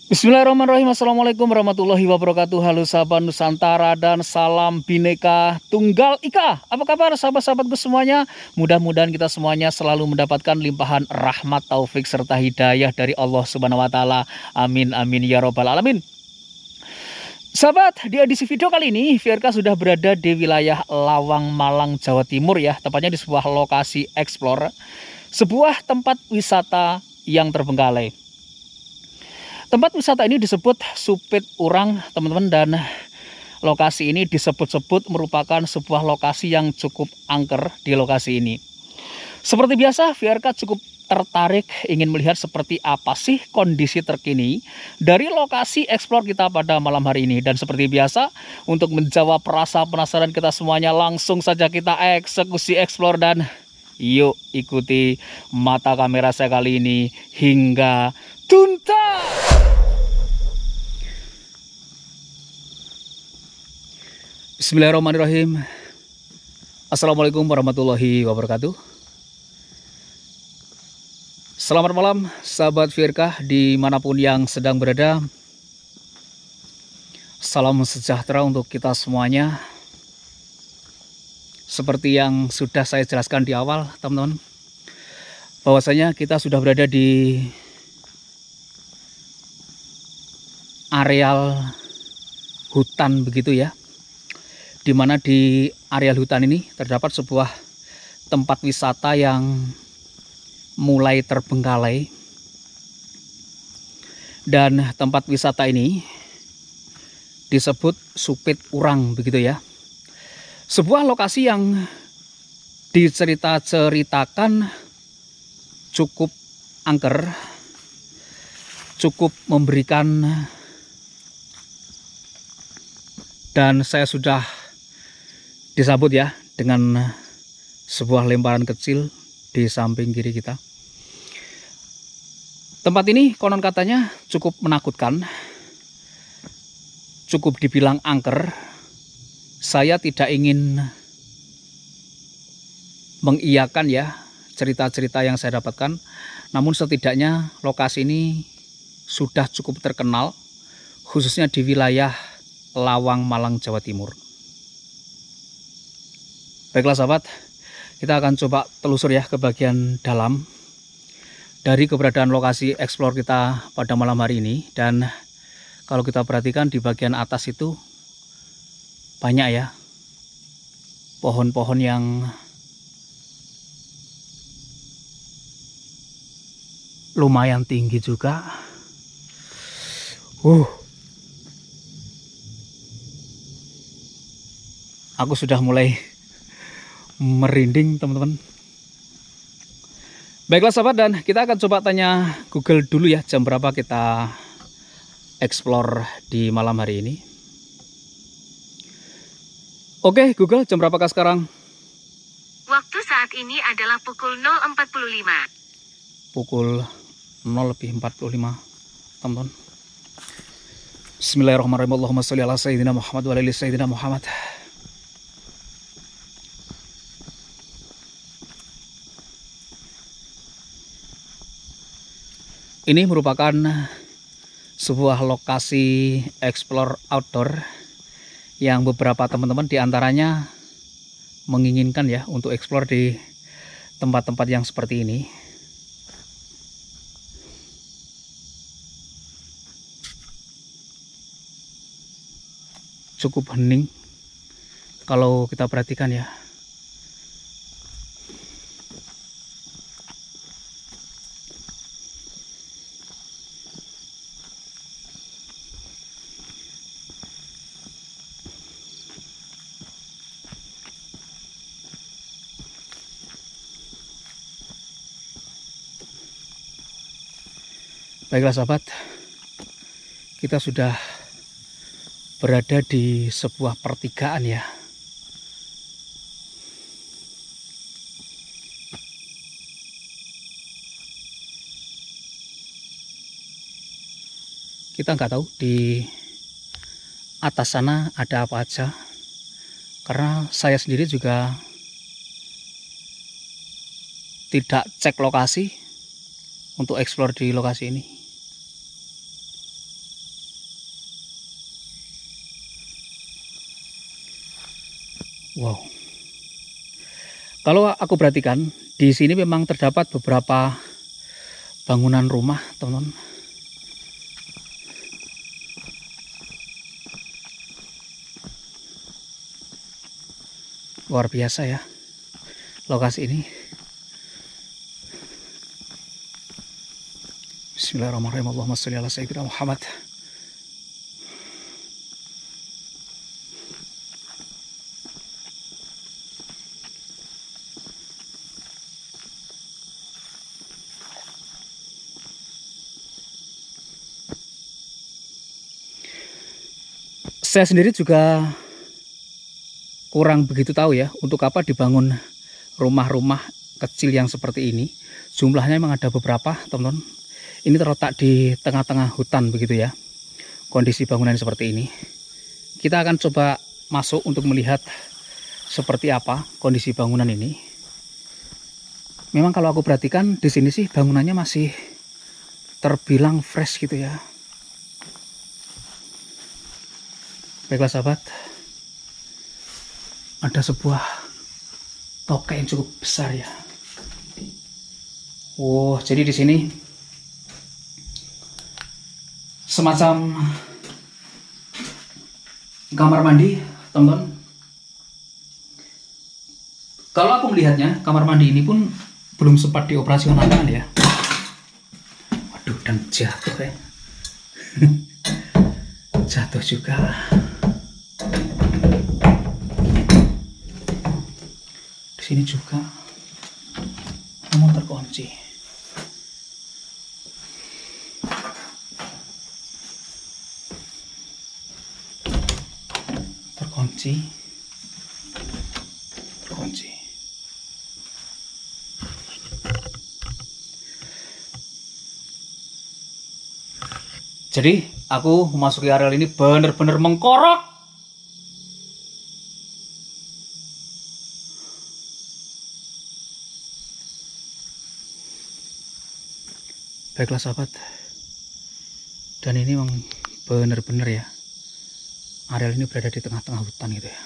Bismillahirrahmanirrahim. Assalamualaikum warahmatullahi wabarakatuh. Halo sahabat Nusantara dan salam Bhinneka Tunggal Ika. Apa kabar sahabat-sahabatku semuanya? Mudah-mudahan kita semuanya selalu mendapatkan limpahan rahmat, taufik serta hidayah dari Allah Subhanahu wa taala. Amin amin ya robbal alamin. Sahabat, di edisi video kali ini VRK sudah berada di wilayah Lawang, Malang, Jawa Timur ya. Tepatnya di sebuah lokasi explore, sebuah tempat wisata yang terbengkalai. Tempat wisata ini disebut Supit Urang, teman-teman, dan lokasi ini disebut-sebut merupakan sebuah lokasi yang cukup angker di lokasi ini. Seperti biasa, VRK cukup tertarik ingin melihat seperti apa sih kondisi terkini dari lokasi eksplor kita pada malam hari ini. Dan seperti biasa, untuk menjawab rasa penasaran kita semuanya, langsung saja kita eksekusi eksplor dan yuk ikuti mata kamera saya kali ini hingga tuntas. Bismillahirrahmanirrahim. Assalamualaikum warahmatullahi wabarakatuh. Selamat malam sahabat VRK dimanapun yang sedang berada. Salam sejahtera untuk kita semuanya. Seperti yang sudah saya jelaskan di awal, teman-teman, bahwasanya kita sudah berada di areal hutan begitu ya, dimana di areal hutan ini terdapat sebuah tempat wisata yang mulai terbengkalai. Dan tempat wisata ini disebut Supit Urang begitu ya. Sebuah lokasi yang diceritakan cukup angker, cukup memberikan, dan saya sudah disambut ya dengan sebuah lemparan kecil di samping kiri kita. Tempat ini konon katanya cukup menakutkan, cukup dibilang angker. Saya tidak ingin mengiyakan ya cerita-cerita yang saya dapatkan, namun setidaknya lokasi ini sudah cukup terkenal, khususnya di wilayah Lawang, Malang, Jawa Timur. Baiklah sahabat, kita akan coba telusur ya ke bagian dalam dari keberadaan lokasi eksplor kita pada malam hari ini. Dan kalau kita perhatikan di bagian atas itu banyak ya pohon-pohon yang lumayan tinggi juga. Aku sudah mulai merinding, teman-teman. Baiklah sahabat, dan kita akan coba tanya Google dulu ya, jam berapa kita explore di malam hari ini. Oke Google, jam berapakah sekarang? Waktu saat ini adalah pukul 0.45. Pukul 0:45, teman-teman. Bismillahirrahmanirrahim. Allahumma sholli ala sayyidina Muhammad wa ala ali sayyidina Muhammad. Ini merupakan sebuah lokasi explore outdoor yang beberapa teman-teman diantaranya menginginkan ya untuk explore di tempat-tempat yang seperti ini. Cukup hening kalau kita perhatikan ya. Baiklah sahabat, kita sudah berada di sebuah pertigaan ya. Kita nggak tahu di atas sana ada apa aja, karena saya sendiri juga tidak cek lokasi untuk explore di lokasi ini. Wow. Kalau aku perhatikan di sini memang terdapat beberapa bangunan rumah, teman-teman. Luar biasa ya lokasi ini. Bismillahirrahmanirrahim. Allahumma sholli ala sayyidina Muhammad. Saya sendiri juga kurang begitu tahu ya untuk apa dibangun rumah-rumah kecil yang seperti ini. Jumlahnya memang ada beberapa, teman-teman. Ini terletak di tengah-tengah hutan begitu ya. Kondisi bangunan seperti ini. Kita akan coba masuk untuk melihat seperti apa kondisi bangunan ini. Memang kalau aku perhatikan di sini sih bangunannya masih terbilang fresh gitu ya. Baiklah sahabat, ada sebuah tokek yang cukup besar ya. Wow, jadi di sini semacam kamar mandi, teman-teman. Kalau aku melihatnya, kamar mandi ini pun belum sempat dioperasionalkan ya. Waduh, dan jatuh ya. Jatuh juga. Di sini juga namun terkunci. Terkunci. Jadi aku memasuki areal ini benar-benar mengkorok. Baiklah sahabat, dan ini memang benar-benar ya, areal ini berada di tengah-tengah hutan gitu ya.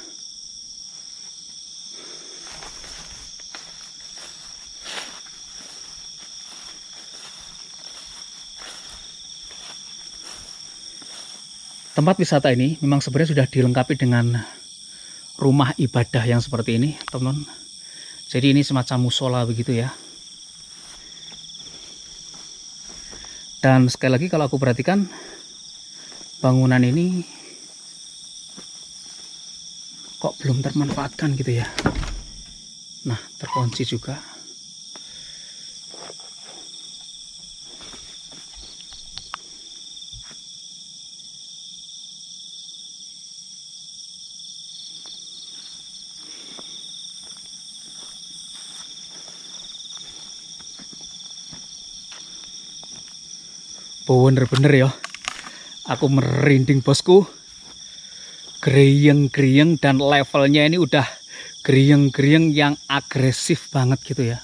Tempat wisata ini memang sebenarnya sudah dilengkapi dengan rumah ibadah yang seperti ini, teman-teman. Jadi ini semacam musola begitu ya. Dan sekali lagi kalau aku perhatikan bangunan ini kok belum termanfaatkan gitu ya. Nah, terkunci juga. Bener-bener ya, aku merinding bosku. Greyeng-greyeng dan levelnya ini udah greyeng-greyeng yang agresif banget gitu ya.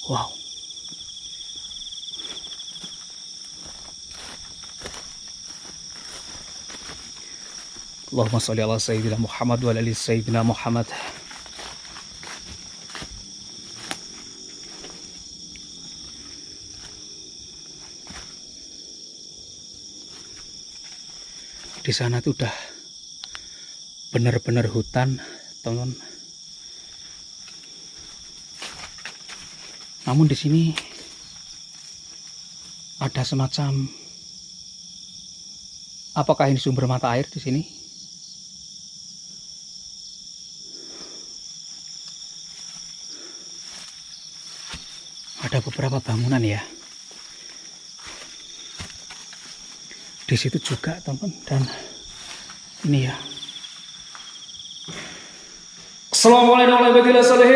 Wow. Allahumma sholli ala sayyidina Muhammad wa ala ali sayyidina Muhammad. Di sana tuh udah benar-benar hutan, teman. Namun di sini ada semacam, apakah ini sumber mata air di sini? Ada beberapa bangunan ya. Di situ juga, teman, dan ini ya. Assalamualaikum warahmatullahi wabarakatuh.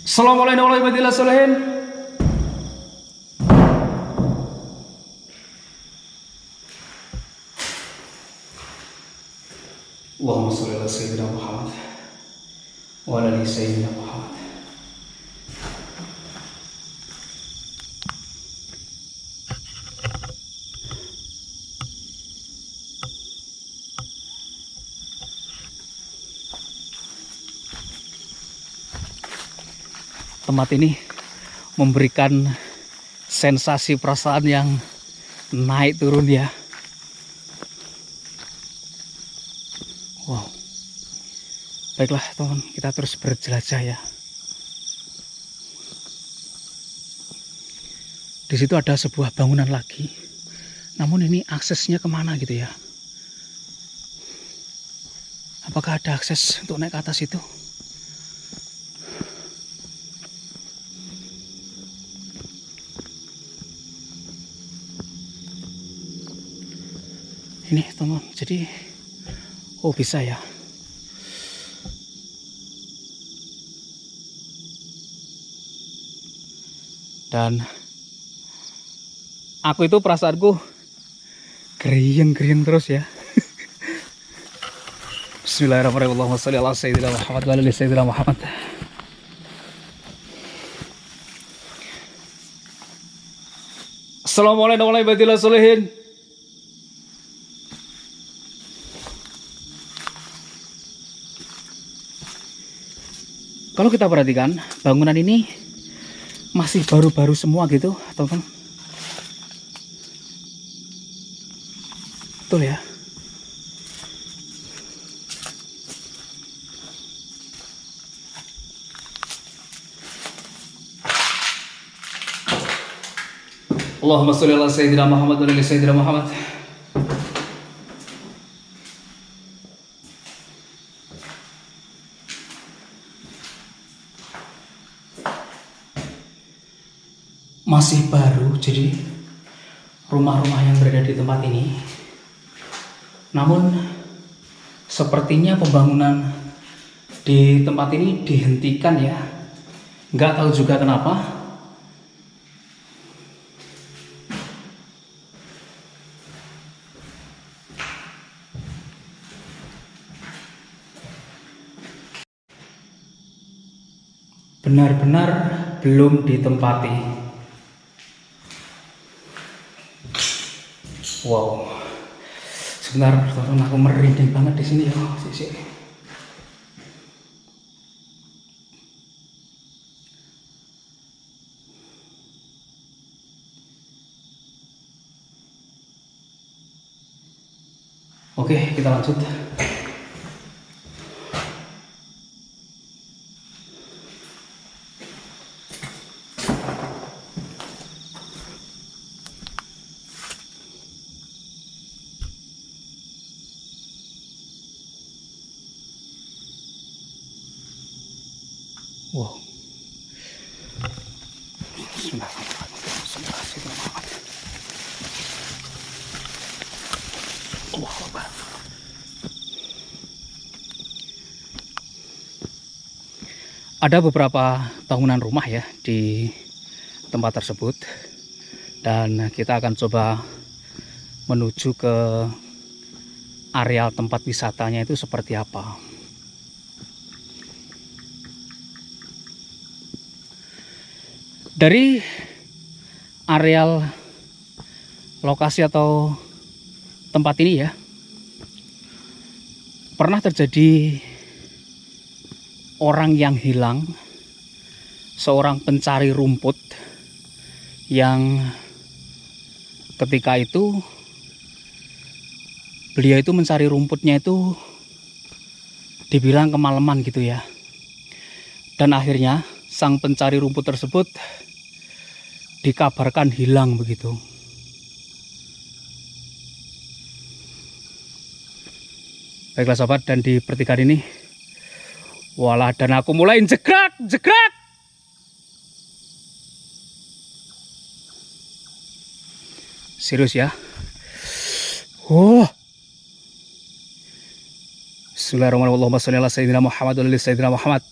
Assalamualaikum warahmatullahi wabarakatuh. Allahumma sholli ala sayyidina Muhammad wa ala ali sayyidina Muhammad. Tempat ini memberikan sensasi perasaan yang naik turun ya. Wow. Baiklah teman, kita terus berjelajah ya. Di situ ada sebuah bangunan lagi. Namun ini aksesnya kemana gitu ya? Apakah ada akses untuk naik ke atas itu? Ini teman, jadi bisa ya. Dan aku itu perasaanku gerieng-gerieng terus ya. Bismillahirrahmanirrahim. Allahumma sholli ala sayyidina Muhammad wa ala ali sayyidina Muhammad. Assalamualaikum warahmatullahi wabarakatuh. Kalau kita perhatikan, bangunan ini masih baru-baru semua gitu, teman-teman. Betul ya. Allahumma sholli ala sayyidina Muhammad wa ala sayyidina Muhammad. Masih baru, jadi rumah-rumah yang berada di tempat ini. Namun sepertinya pembangunan di tempat ini dihentikan ya. Nggak tahu juga kenapa. Benar-benar belum ditempati. Wow, sebentar teman-teman, aku merinding banget di sini ya. Oke, kita lanjut. Wow. Ada beberapa bangunan rumah ya di tempat tersebut, dan kita akan coba menuju ke areal tempat wisatanya itu seperti apa. Dari areal lokasi atau tempat ini ya, pernah terjadi orang yang hilang, seorang pencari rumput yang ketika itu beliau itu mencari rumputnya itu dibilang kemalaman gitu ya. Dan akhirnya sang pencari rumput tersebut dikabarkan hilang begitu. Baiklah sobat, dan di pertigaan ini, walah, dan aku mulai jegrak. Serius ya. Bismillahirrahmanirrahim. Allahumma sholli ala sayyidina Muhammad wa ala sayyidina Muhammad.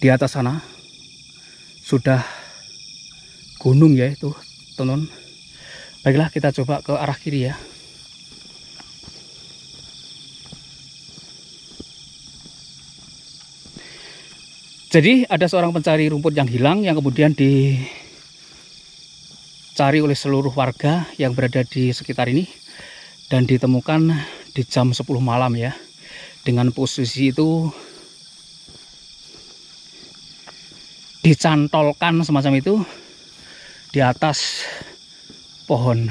Di atas sana sudah gunung ya itu, teman-teman. Baiklah, kita coba ke arah kiri ya. Jadi ada seorang pencari rumput yang hilang yang kemudian dicari oleh seluruh warga yang berada di sekitar ini dan ditemukan di jam 10 malam ya. Dengan posisi itu dicantolkan semacam itu di atas pohon.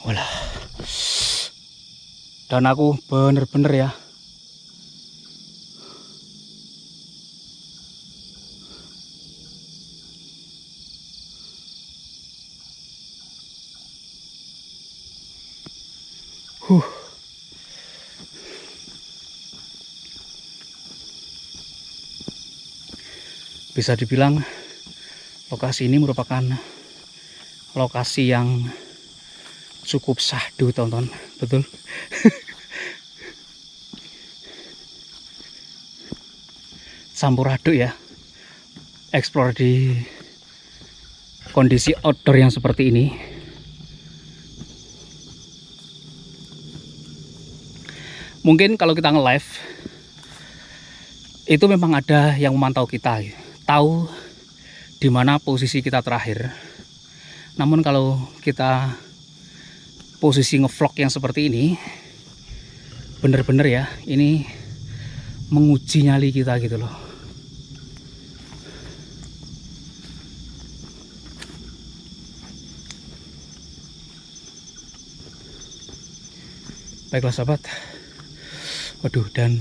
Walah. Dan aku bener-bener ya bisa dibilang lokasi ini merupakan lokasi yang cukup syahdu, teman-teman. Betul. Campur aduk ya, explore di kondisi outdoor yang seperti ini. Mungkin kalau kita nge-live itu memang ada yang memantau kita, tahu di mana posisi kita terakhir. Namun kalau kita posisi ngevlog yang seperti ini, bener-bener ya, ini menguji nyali kita gitu loh. Baiklah sahabat. Waduh, dan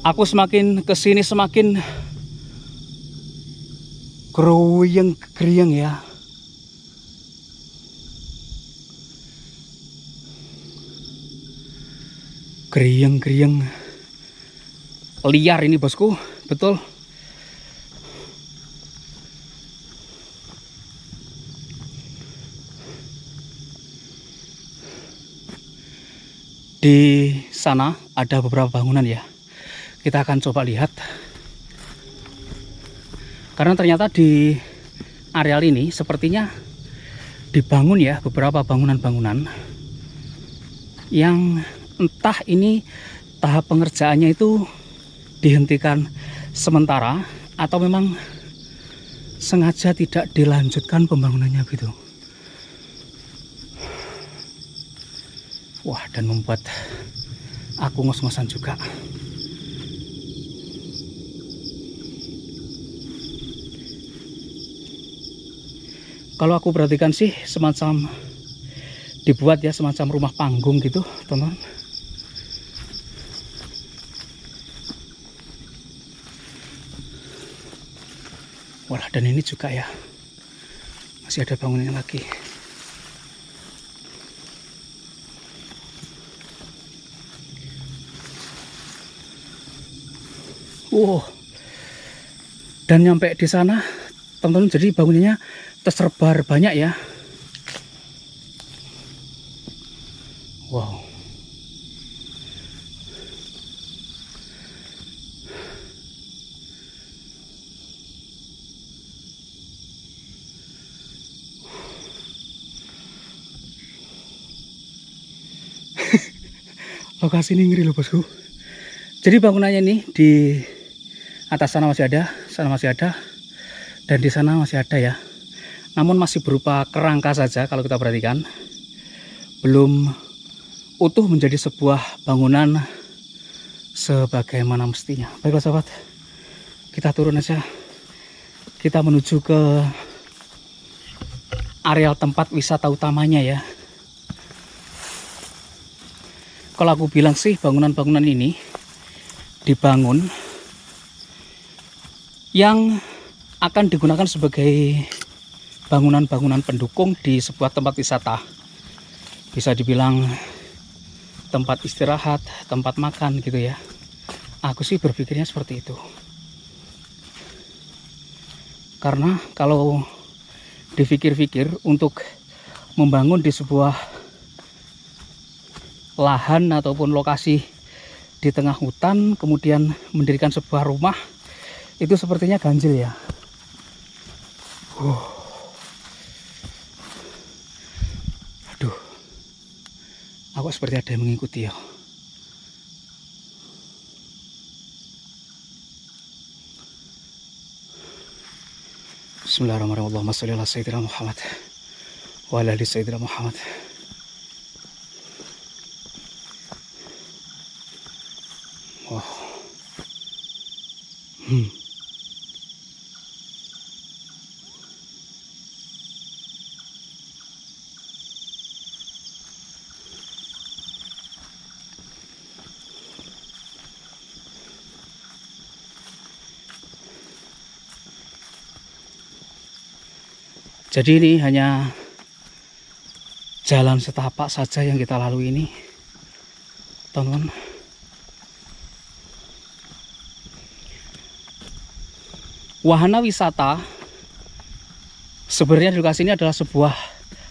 aku semakin kesini semakin geruyeng ya. Geriyeng liar ini bosku, betul. Di sana ada beberapa bangunan ya. Kita akan coba lihat. Karena ternyata di areal ini sepertinya dibangun ya beberapa bangunan-bangunan yang entah ini tahap pengerjaannya itu dihentikan sementara atau memang sengaja tidak dilanjutkan pembangunannya gitu. Wah, dan membuat aku ngos-ngosan juga. Kalau aku perhatikan sih semacam dibuat ya semacam rumah panggung gitu, teman-teman. Wah, dan ini juga ya masih ada bangunannya lagi. Wow. Dan nyampe di sana, teman-teman, jadi bangunannya tersebar banyak ya. Wow. Lokasi ini ngeri loh bosku. Jadi bangunannya ini di atas sana masih ada, sana masih ada, dan di sana masih ada ya. Namun masih berupa kerangka saja kalau kita perhatikan. Belum utuh menjadi sebuah bangunan sebagaimana mestinya. Baiklah sahabat, kita turun aja. Kita menuju ke areal tempat wisata utamanya ya. Kalau aku bilang sih bangunan-bangunan ini dibangun yang akan digunakan sebagai bangunan-bangunan pendukung di sebuah tempat wisata. Bisa dibilang tempat istirahat, tempat makan gitu ya. Aku sih berpikirnya seperti itu. Karena kalau dipikir-pikir untuk membangun di sebuah lahan ataupun lokasi di di tengah hutan, kemudian mendirikan sebuah rumah, itu sepertinya ganjil ya. Aduh, aku seperti ada yang mengikuti ya. Bismillahirrahmanirrahim. Allahumma sholli ala sayyidina Muhammad wa ala ali sayyidina Muhammad. Wow. Jadi ini hanya jalan setapak saja yang kita lalui ini, teman-teman. Wahana wisata sebenarnya di lokasi ini adalah sebuah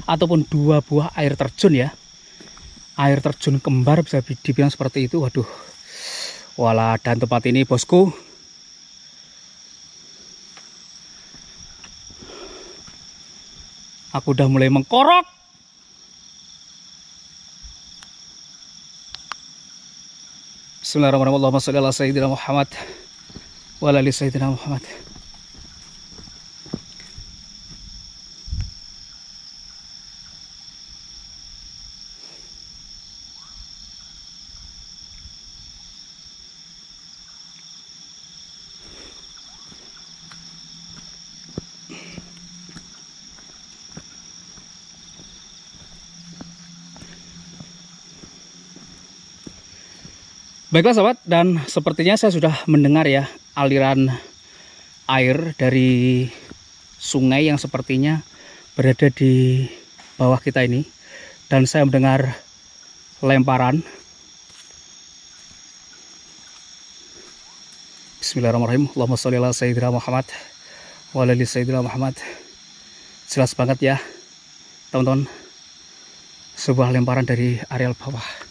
ataupun dua buah air terjun ya. Air terjun kembar bisa dibilang seperti itu. Waduh, wala, dan tempat ini bosku, aku udah mulai mengkorok. Bismillahirrahmanirrahim. Allahumma sholli ala sayyidina Muhammad wa ala ali sayyidina Muhammad. Baiklah sahabat, dan sepertinya saya sudah mendengar ya aliran air dari sungai yang sepertinya berada di bawah kita ini. Dan saya mendengar lemparan. Bismillahirrahmanirrahim. Allahumma sholli ala sayyidina Muhammad wa ala ali sayyidina Muhammad. Jelas banget ya teman-teman, sebuah lemparan dari areal bawah.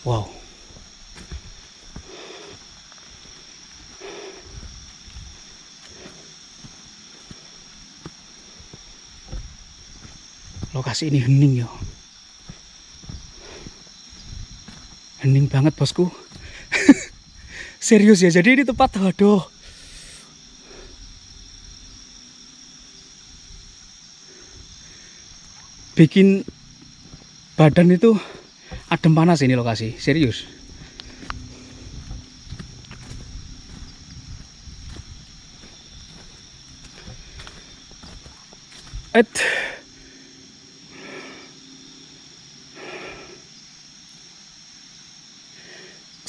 Wow. Lokasi ini hening ya. Hening banget bosku. Serius ya, jadi ini tempat, waduh, bikin badan itu adem panas ini lokasi, serius.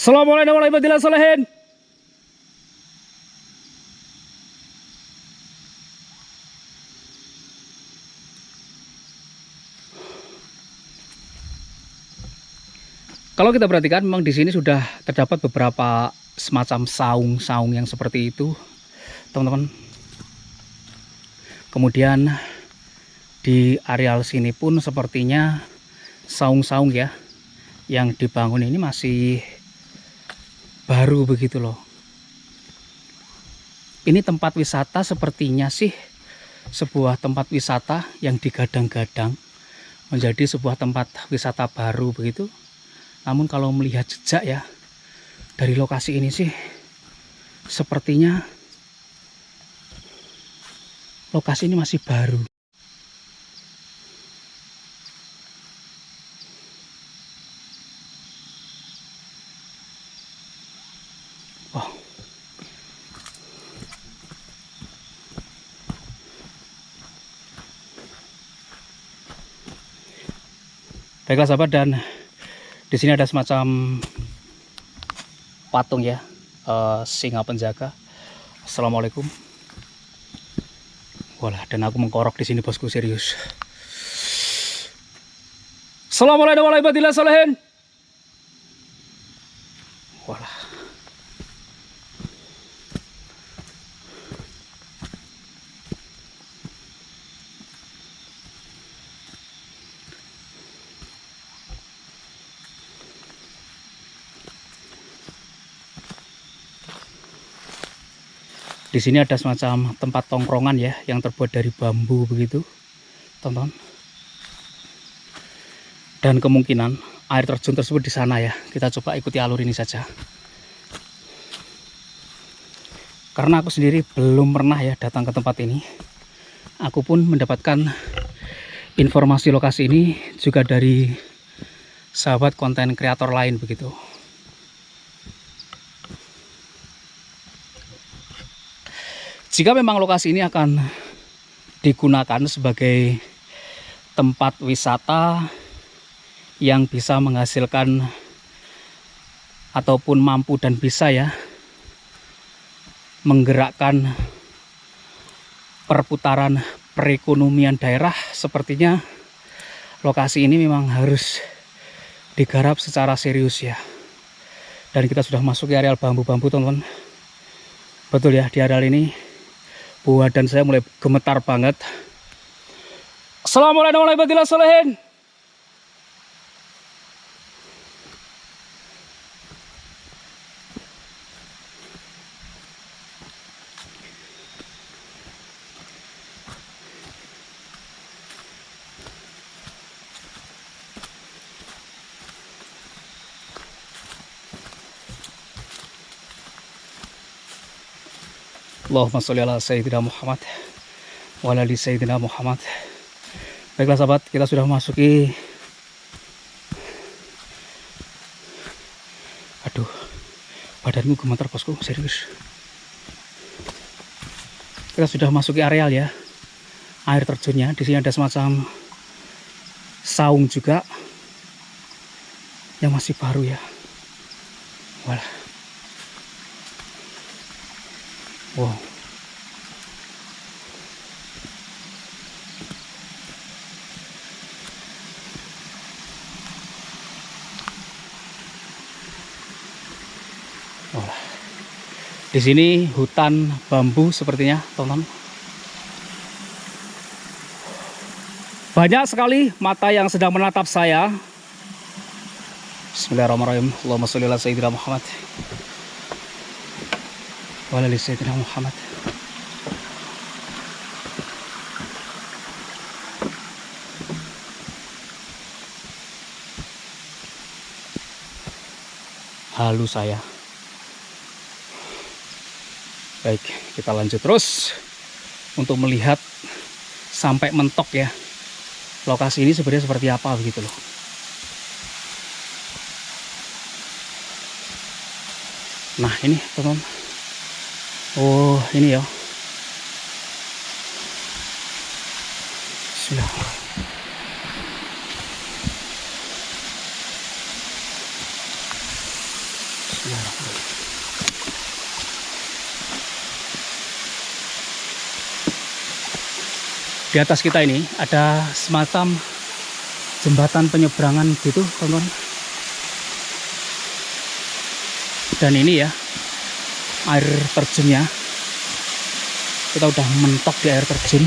Assalamualaikum warahmatullahi wabarakatuh. Kalau kita perhatikan, memang di sini sudah terdapat beberapa semacam saung-saung yang seperti itu, teman-teman. Kemudian di areal sini pun sepertinya saung-saung ya yang dibangun ini masih baru begitu loh. Ini tempat wisata sepertinya sih sebuah tempat wisata yang digadang-gadang menjadi sebuah tempat wisata baru begitu. Namun kalau melihat jejak ya dari lokasi ini sih sepertinya lokasi ini masih baru. Wow. Baiklah sahabat, dan di sini ada semacam patung ya, singa penjaga. Assalamualaikum. Walah, dan aku mengkorok di sini bosku, serius. Assalamualaikum warahmatullahi wabarakatuh. Di sini ada semacam tempat tongkrongan ya, yang terbuat dari bambu begitu, teman-teman. Dan kemungkinan air terjun tersebut di sana ya. Kita coba ikuti alur ini saja. Karena aku sendiri belum pernah ya datang ke tempat ini. Aku pun mendapatkan informasi lokasi ini juga dari sahabat konten kreator lain begitu. Jika memang lokasi ini akan digunakan sebagai tempat wisata yang bisa menghasilkan ataupun mampu dan bisa ya menggerakkan perputaran perekonomian daerah, sepertinya lokasi ini memang harus digarap secara serius ya. Dan kita sudah masuk ke areal bambu-bambu, teman-teman. Betul ya, di areal ini badan saya mulai gemetar banget. Assalamualaikum warahmatullahi wabarakatuh. Allahumma sholli ala Sayyidina Muhammad wa ala ali Sayyidina Muhammad. Baiklah sahabat, kita sudah memasuki, aduh, badanku gemetar bosku, serius. Kita sudah memasuki areal ya, air terjunnya. Di sini ada semacam saung juga yang masih baru ya. Walah. Wow. Di sini hutan bambu sepertinya, teman-teman. Banyak sekali mata yang sedang menatap saya. Bismillahirrahmanirrahim. Allahumma sholli ala Sayyidina Muhammad wa ala ali Sayyidina Muhammad. Halu saya. Baik, kita lanjut terus untuk melihat sampai mentok ya. Lokasi ini sebenarnya seperti apa begitu loh. Nah, ini teman-teman. Oh, ini ya. Sudah. Di atas kita ini ada semacam jembatan penyeberangan gitu, teman-teman. Dan ini ya air terjunnya. Kita udah mentok di air terjun.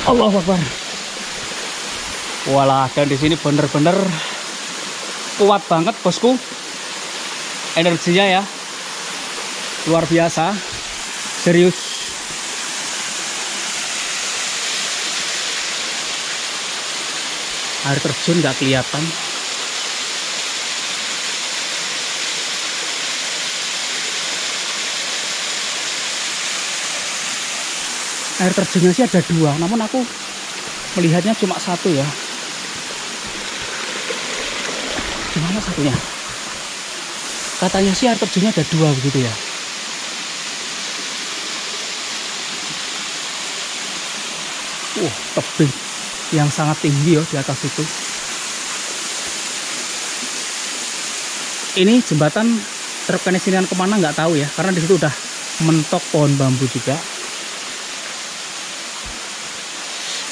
Allahu Akbar. Walah, dan di sini bener-bener kuat banget bosku. Energinya ya luar biasa, serius. Air terjun nggak kelihatan. Air terjunnya sih ada dua, namun aku melihatnya cuma satu ya. Gimana satunya? Katanya sih air terjunnya ada dua begitu ya. Tebing yang sangat tinggi ya di atas itu. Ini jembatan terkoneksikan kemana nggak tahu ya, karena di situ udah mentok pohon bambu juga.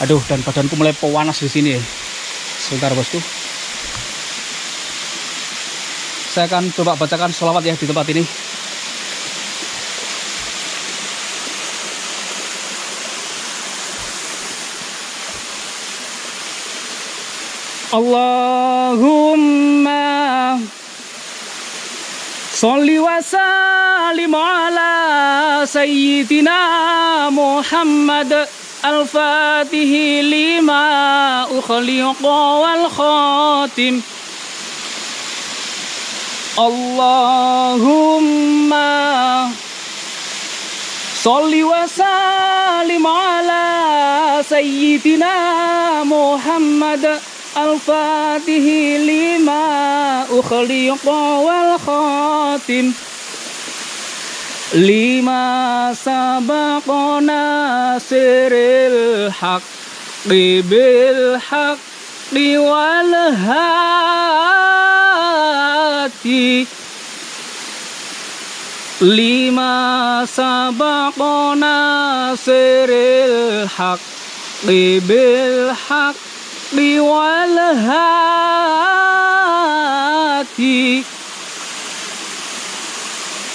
Aduh, dan badanku mulai panas di sini. Sebentar bosku. Saya akan coba bacakan sholawat ya di tempat ini. Allahumma Sholli wa sallim ala sayyidina Muhammad al-Fatih lima ukhliqa wal khatim. Allahumma sholli wa sallim ala sayyidina Muhammad al-Fatih lima ukhliqa wal khatim lima sabaqona siril haq bil haqqi wal hati lima sabaqona siril haq bil haqqi wal hati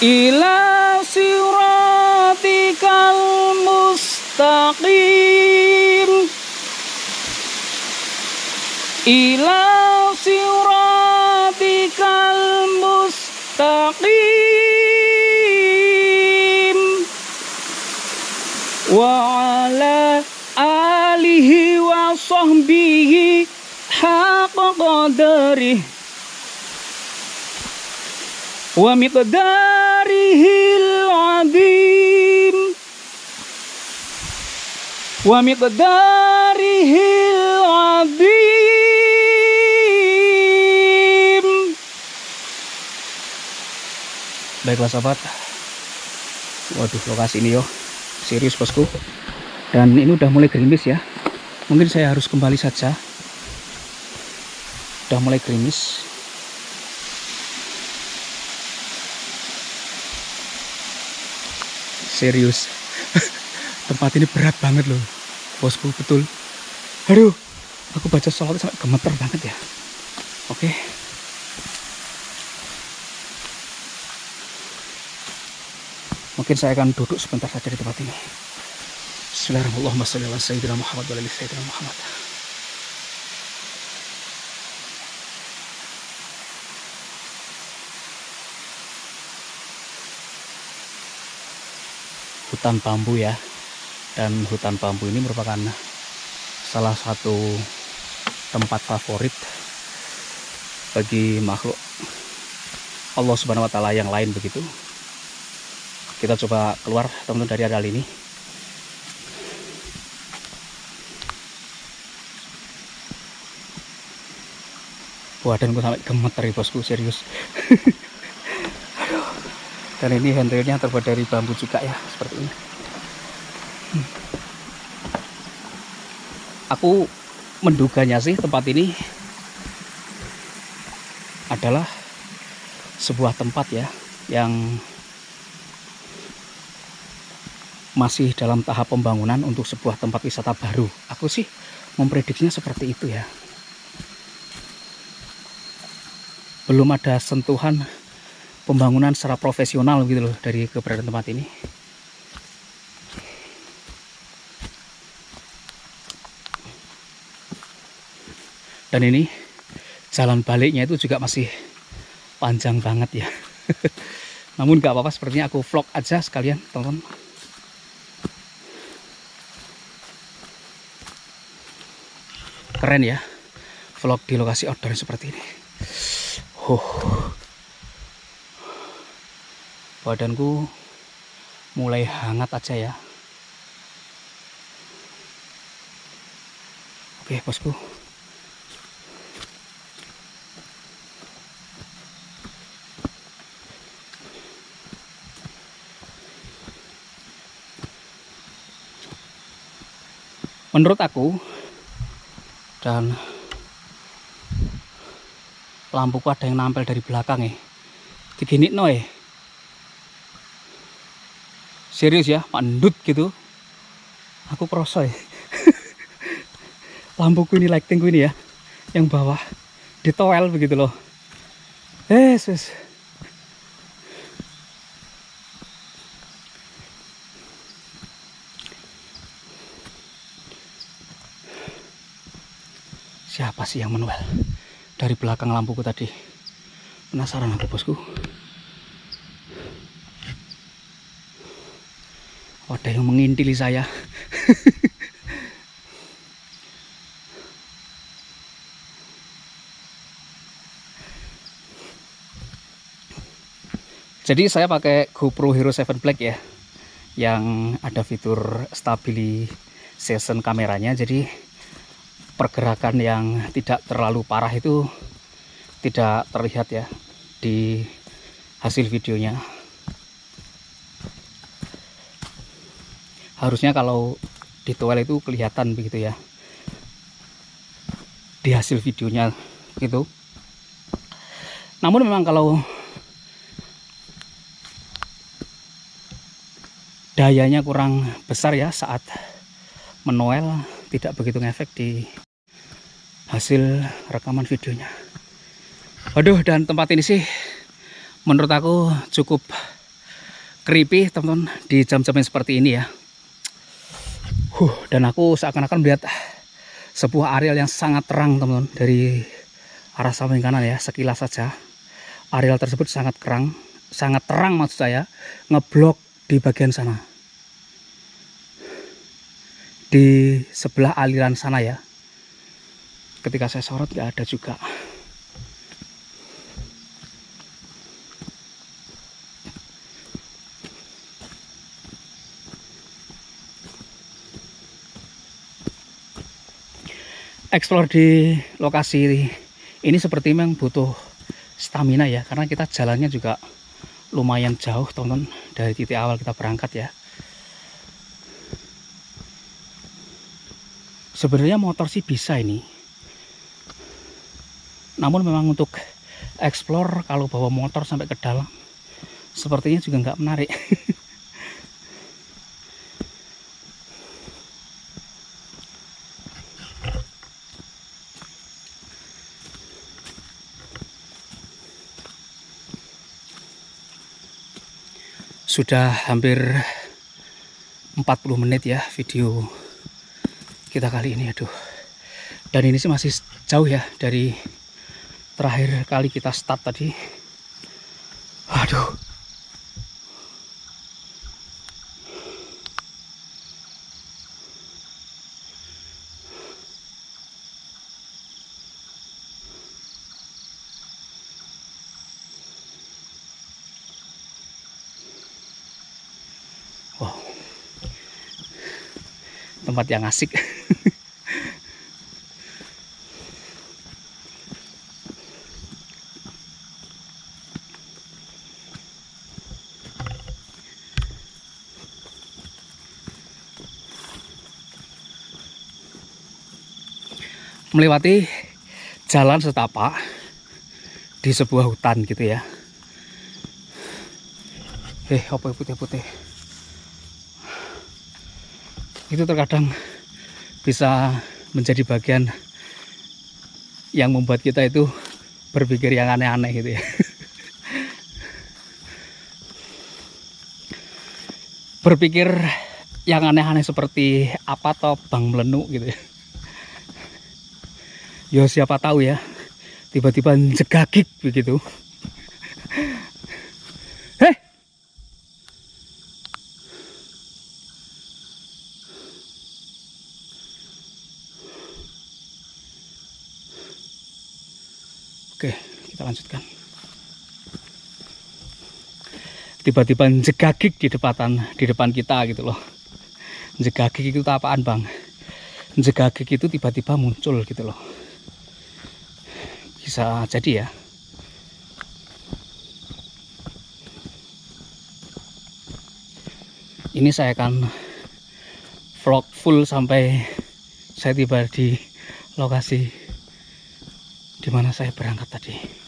ila siratikal mustaqim ila siratikal mustaqim wa ala alihi wa sahbihi haqqa qadarih wa miqdarihil azim wa miqdarihil azim. Baiklah sahabat, waduh lokasi ini yo serius bosku, dan ini udah mulai gerimis ya, mungkin saya harus kembali saja, udah mulai gerimis. Serius tempat ini berat banget loh bosku, betul. Aduh, aku baca sholat sampai gemeter banget ya. Oke, mungkin saya akan duduk sebentar saja di tempat ini. Bismillahirrahmanirrahim. Shalli ala sayyidina Muhammad wa ala ali sayyidina Muhammad. Hutan bambu ya, dan hutan bambu ini merupakan salah satu tempat favorit bagi makhluk Allah Subhanahu wa Ta'ala yang lain begitu. Kita coba keluar teman-teman dari areal ini. Badanku sampai gemeter bosku, serius. Dan ini handrailnya terbuat dari bambu juga ya, seperti ini. Aku menduganya sih tempat ini adalah sebuah tempat ya yang masih dalam tahap pembangunan untuk sebuah tempat wisata baru. Aku sih memprediksinya seperti itu ya. Belum ada sentuhan pembangunan secara profesional gitu loh dari keberadaan tempat ini. Dan ini jalan baliknya itu juga masih panjang banget ya. Namun gak apa-apa, sepertinya aku vlog aja sekalian teman-teman. Keren ya vlog di lokasi outdoor seperti ini. Badanku mulai hangat aja ya. Oke bosku, menurut aku, dan lampuku ada yang nampil dari belakang ya, digini no ya. Serius ya, mandut gitu. Aku kroso ya. Lampuku ini, lightingku ini ya, yang bawah ditowel begitu loh. Yes. Siapa sih yang menowel dari belakang lampuku tadi? Penasaran aku bosku. Ada yang mengintili saya. Jadi saya pakai GoPro Hero 7 Black ya, yang ada fitur stabilisation kameranya. Jadi pergerakan yang tidak terlalu parah itu tidak terlihat ya di hasil videonya. Harusnya kalau di toilet itu kelihatan begitu ya di hasil videonya gitu. Namun memang kalau dayanya kurang besar ya saat menoel, tidak begitu ngefek di hasil rekaman videonya. Waduh, dan tempat ini sih menurut aku cukup creepy teman-teman di jam-jam yang seperti ini ya. Dan aku seakan-akan melihat sebuah areal yang sangat terang teman-teman dari arah samping kanan ya. Sekilas saja areal tersebut sangat terang maksud saya, ngeblok di bagian sana, di sebelah aliran sana ya. Ketika saya sorot nggak ada juga. Explore di lokasi ini seperti memang butuh stamina ya, karena kita jalannya juga lumayan jauh teman-teman dari titik awal kita berangkat ya. Sebenarnya motor sih bisa ini, namun memang untuk explore kalau bawa motor sampai ke dalam sepertinya juga nggak menarik. Sudah hampir 40 menit ya video kita kali ini, aduh. Dan ini sih masih jauh ya dari terakhir kali kita start tadi. Aduh. Wow. Tempat yang asik. Melewati jalan setapak di sebuah hutan gitu ya. Apa putih-putih itu terkadang bisa menjadi bagian yang membuat kita itu berpikir yang aneh-aneh gitu ya. Berpikir yang aneh-aneh seperti apa toh bang melenu gitu ya. Ya siapa tahu ya, tiba-tiba jegagik begitu. Oke, kita lanjutkan. Tiba-tiba jegagik di depan kita gitu loh. Jegagik itu apaan bang? Jegagik itu tiba-tiba muncul gitu loh. Bisa jadi ya. Ini saya akan vlog full sampai saya tiba di lokasi di mana saya berangkat tadi.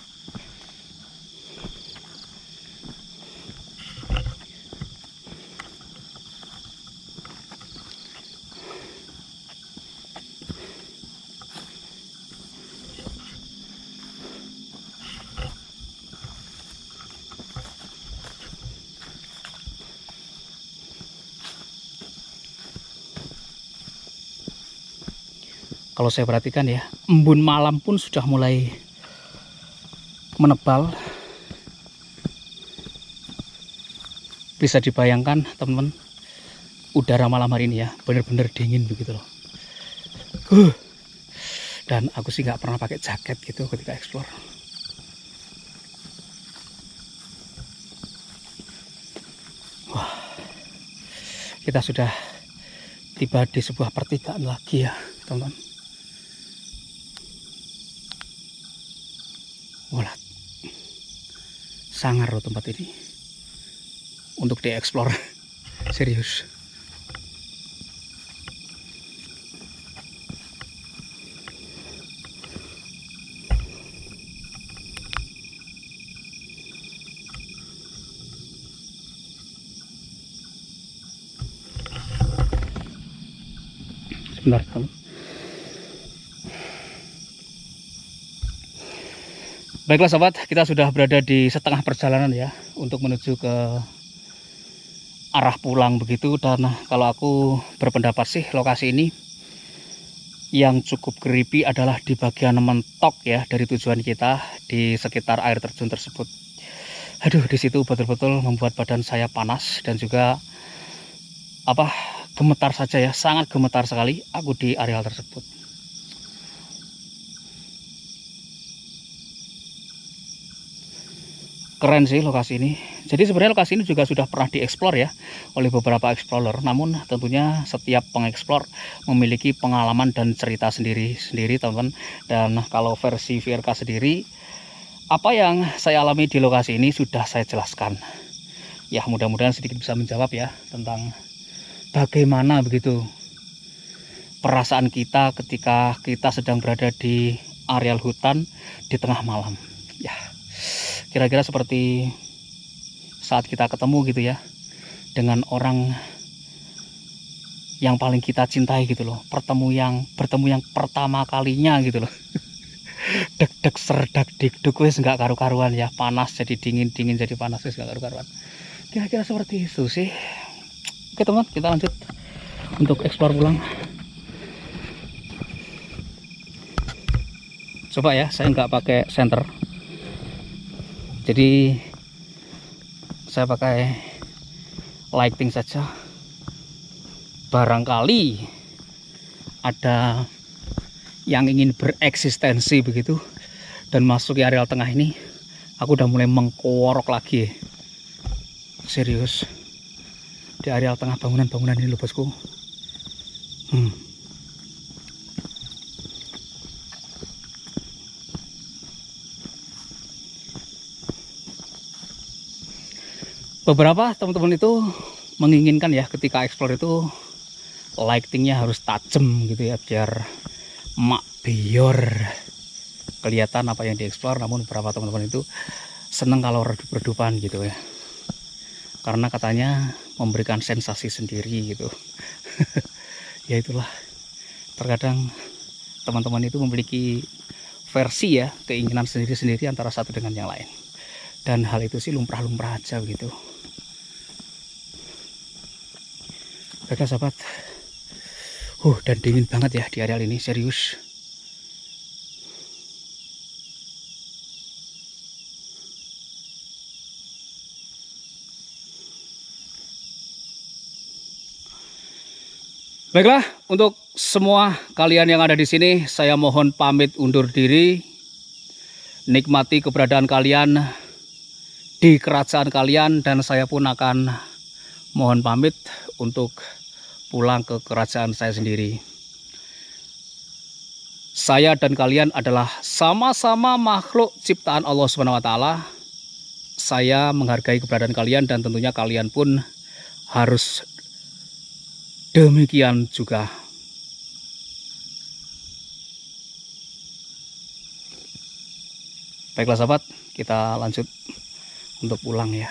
Kalau saya perhatikan ya, embun malam pun sudah mulai menebal. Bisa dibayangkan teman-teman, udara malam hari ini ya, bener-bener dingin begitu loh. Dan aku sih nggak pernah pakai jaket gitu ketika explore. Wah, kita sudah tiba di sebuah pertigaan lagi ya, teman-teman. Wah, sangar loh tempat ini untuk dieksplor. Serius. Sebentar, teman. Baiklah sobat, kita sudah berada di setengah perjalanan ya untuk menuju ke arah pulang begitu. Dan kalau aku berpendapat sih, lokasi ini yang cukup creepy adalah di bagian mentok ya dari tujuan kita di sekitar air terjun tersebut. Aduh, di situ betul-betul membuat badan saya panas dan juga gemetar saja ya, sangat gemetar sekali aku di areal tersebut. Keren sih lokasi ini. Jadi sebenarnya lokasi ini juga sudah pernah dieksplor ya oleh beberapa explorer. Namun tentunya setiap pengeksplor memiliki pengalaman dan cerita sendiri-sendiri teman-teman. Dan kalau versi VRK sendiri, apa yang saya alami di lokasi ini sudah saya jelaskan. Ya mudah-mudahan sedikit bisa menjawab ya tentang bagaimana begitu perasaan kita ketika kita sedang berada di areal hutan di tengah malam. Ya. Kira-kira seperti saat kita ketemu gitu ya dengan orang yang paling kita cintai gitu loh, bertemu yang pertama kalinya gitu loh. Deg-deg serdak dikduk wis nggak karu-karuan ya, panas jadi dingin, dingin jadi panas wis nggak karu-karuan. Kira-kira seperti itu sih. Oke teman, kita lanjut untuk eksplor pulang. Coba ya, saya nggak pakai senter. Jadi saya pakai lighting saja. Barangkali ada yang ingin bereksistensi begitu dan masuk di areal tengah ini. Aku udah mulai mengkorok lagi. Serius. Di areal tengah bangunan-bangunan ini loh bosku. Beberapa teman-teman itu menginginkan ya ketika explore itu lightingnya harus tajam gitu ya biar mak bior kelihatan apa yang dieksplor. Namun beberapa teman-teman itu seneng kalau redup-redupan gitu ya, karena katanya memberikan sensasi sendiri gitu. Ya itulah, terkadang teman-teman itu memiliki versi ya, keinginan sendiri-sendiri antara satu dengan yang lain, dan hal itu sih lumrah-lumrah aja begitu. Baiklah sahabat, dan dingin banget ya di areal ini, serius. Baiklah, untuk semua kalian yang ada di sini, saya mohon pamit undur diri. Nikmati keberadaan kalian di kerajaan kalian, dan saya pun akan mohon pamit untuk pulang ke kerajaan saya sendiri. Saya dan kalian adalah sama-sama makhluk ciptaan Allah SWT. Saya menghargai keberadaan kalian dan tentunya kalian pun harus demikian juga. Baiklah sahabat, kita lanjut untuk pulang ya.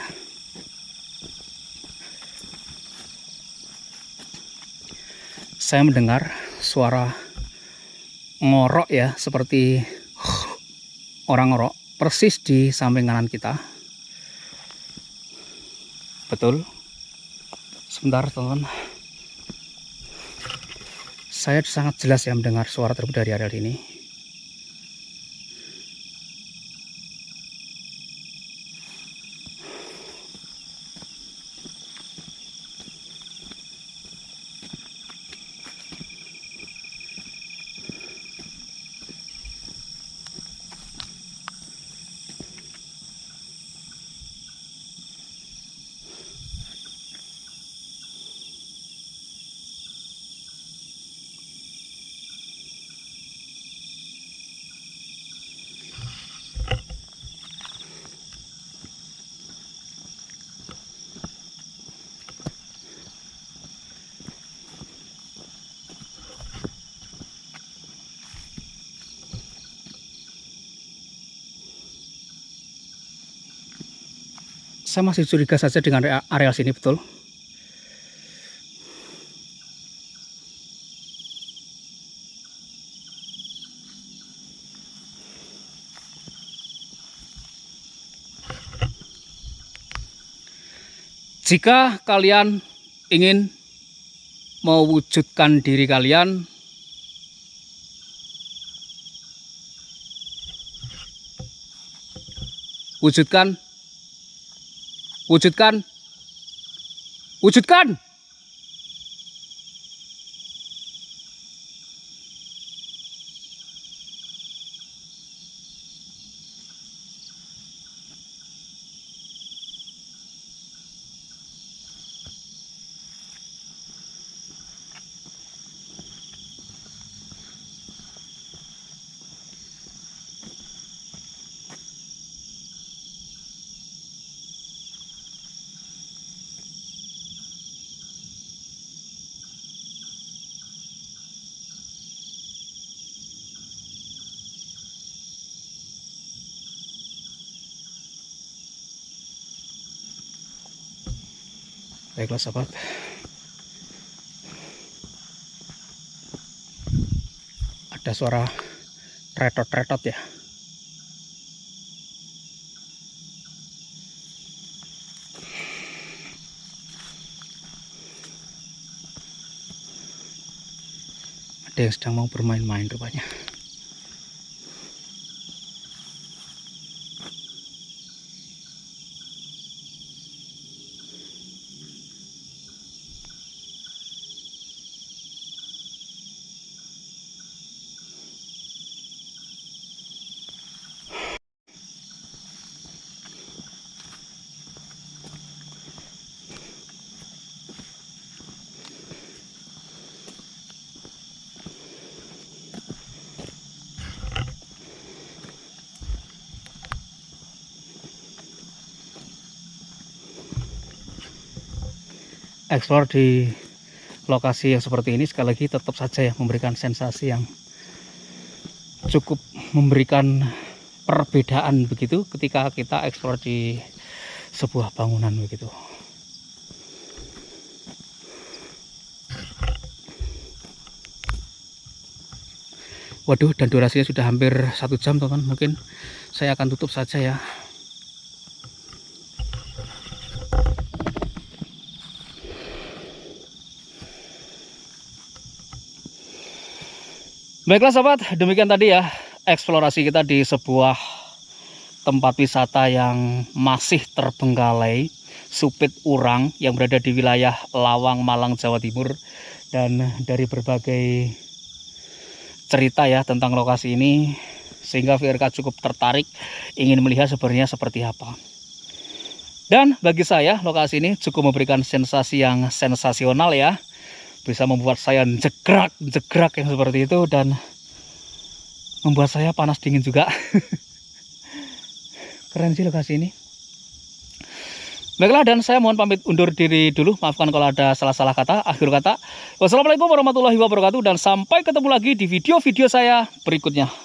Saya mendengar suara ngorok ya, seperti orang ngorok persis di samping kanan kita. Betul. Sebentar teman-teman. Saya sangat jelas ya mendengar suara tersebut dari areal ini. Saya masih curiga saja dengan areal sini betul. Jika kalian ingin mewujudkan diri kalian, wujudkan. Baiklah sahabat, ada suara tretot-tretot ya. Ada yang sedang mau bermain-main rupanya. Explore di lokasi yang seperti ini sekali lagi tetap saja ya memberikan sensasi yang cukup memberikan perbedaan begitu ketika kita explore di sebuah bangunan begitu. Waduh, dan durasinya sudah hampir 1 jam teman-teman. Mungkin saya akan tutup saja ya. Baiklah sahabat, demikian tadi ya eksplorasi kita di sebuah tempat wisata yang masih terbengkalai, Supit Urang, yang berada di wilayah Lawang, Malang, Jawa Timur. Dan dari berbagai cerita ya tentang lokasi ini, sehingga VRK cukup tertarik ingin melihat sebenarnya seperti apa. Dan bagi saya lokasi ini cukup memberikan sensasi yang sensasional ya. Bisa membuat saya jegrak yang seperti itu dan membuat saya panas dingin juga. Keren sih lokasi ini. Baiklah, dan saya mohon pamit undur diri dulu. Maafkan kalau ada salah-salah kata. Akhir kata, wassalamualaikum warahmatullahi wabarakatuh, dan sampai ketemu lagi di video-video saya berikutnya.